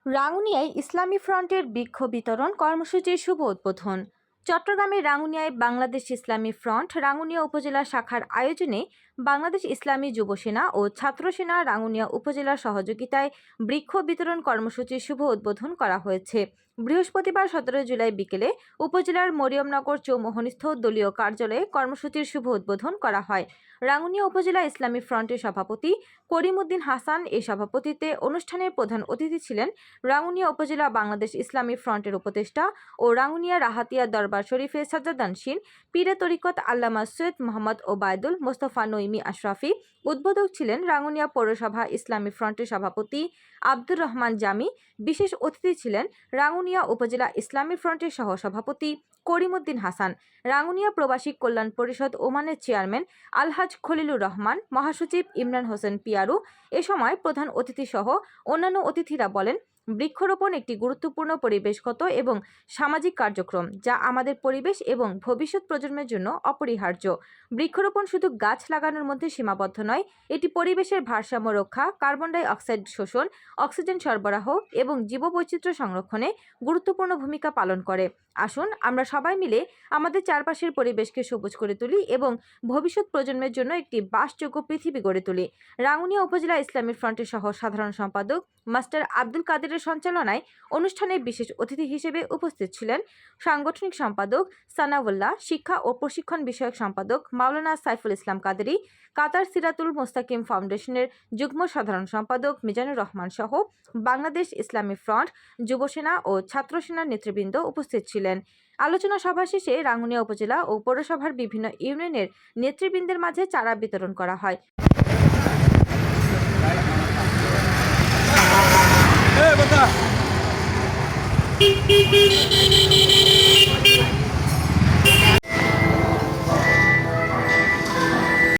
রাঙ্গুনিয়ায় ইসলামী ফ্রন্টের বৃক্ষ বিতরণ কর্মসূচির শুভ উদ্বোধন। চট্টগ্রামের রাঙ্গুনিয়ায় বাংলাদেশ ইসলামী ফ্রন্ট রাঙ্গুনিয়া উপজেলা শাখার আয়োজনে বাংলাদেশ ইসলামী যুব সেনা ও ছাত্র সেনা রাঙ্গুনিয়া উপজেলার সহযোগিতায় বৃক্ষ বিতরণ কর্মসূচির শুভ উদ্বোধন করা হয়েছে। বৃহস্পতিবার 17 জুলাই বিকেলে উপজেলার মরিয়মনগর চৌমোহনস্থ দলীয় কার্যালয়ে কর্মসূচির শুভ উদ্বোধন করা হয়। রাঙ্গুনিয়া উপজেলা ইসলামী ফ্রন্টের সভাপতি করিমউদ্দিন হাসান এই সভাপতিত্বে অনুষ্ঠানের প্রধান অতিথি ছিলেন রাঙ্গুনিয়া উপজেলা বাংলাদেশ ইসলামী ফ্রন্টের উপদেষ্টা ও রাঙ্গুনিয়া রাহাতিয়া দরবার শরীফের সাজ্জাদানশীন পীরে তরিকত আল্লামা সৈয়দ মোহাম্মদ ওবায়দুল মোস্তফা নঈমী আশরাফি। উদ্বোধক ছিলেন রাঙ্গুনিয়া পৌরসভা ইসলামী ফ্রন্টের সভাপতি আব্দুর রহমান জামি। বিশেষ অতিথি ছিলেন রাঙ্গুনিয়া উপজেলা ইসলামী ফ্রন্টের সহসভাপতি করিমউদ্দিন হাসান, রাঙ্গুনিয়া প্রবাসী কল্যাণ পরিষদ ওমানের চেয়ারম্যান আলহাজ খলিলুর রহমান, মহাসচিব ইমরান হোসেন পিয়ারু। এ সময় প্রধান অতিথি সহ অন্যান্য অতিথিরা বলেন, বৃক্ষরোপণ একটি গুরুত্বপূর্ণ পরিবেশগত এবং সামাজিক কার্যক্রম যা আমাদের পরিবেশ এবং ভবিষ্যৎ প্রজন্মের জন্য অপরিহার্য। বৃক্ষরোপণ শুধু গাছ লাগানোর মধ্যে সীমাবদ্ধ নয়, এটি পরিবেশের ভারসাম্য রক্ষা, কার্বন ডাই অক্সাইড শোষণ, অক্সিজেন সরবরাহ এবং জীববৈচিত্র্য সংরক্ষণে গুরুত্বপূর্ণ ভূমিকা পালন করে। আসুন আমরা সবাই মিলে আমাদের চারপাশের পরিবেশকে সবুজ করে তুলি এবং ভবিষ্যৎ প্রজন্মের জন্য একটি বাসযোগ্য পৃথিবী গড়ে তুলি। রাঙ্গুনিয়া উপজেলা ইসলামী ফ্রন্টের সহ সাধারণ সম্পাদক মাস্টার আব্দুল কাদেরের সঞ্চালনায় অনুষ্ঠানে বিশেষ অতিথি হিসেবে উপস্থিত ছিলেন সাংগঠনিক সম্পাদক সানাউল্লাহ, শিক্ষা ও প্রশিক্ষণ বিষয়ক সম্পাদক মাওলানা সাইফুল ইসলাম কাদেরী, কাতার সিরাতুল মোস্তাকিম ফাউন্ডেশনের যুগ্ম সাধারণ সম্পাদক মিজানুর রহমান সহ বাংলাদেশ ইসলামী ফ্রন্ট, যুব সেনা ও ছাত্র সেনার নেতৃবৃন্দ উপস্থিত ছিলেন। আলোচনা সভা শেষে রাঙ্গুনিয়া উপজেলা ও পৌরসভার বিভিন্ন ইউনিয়নের নেতৃবৃন্দের মাঝে চারা বিতরণ করা হয়। Hey, what's up?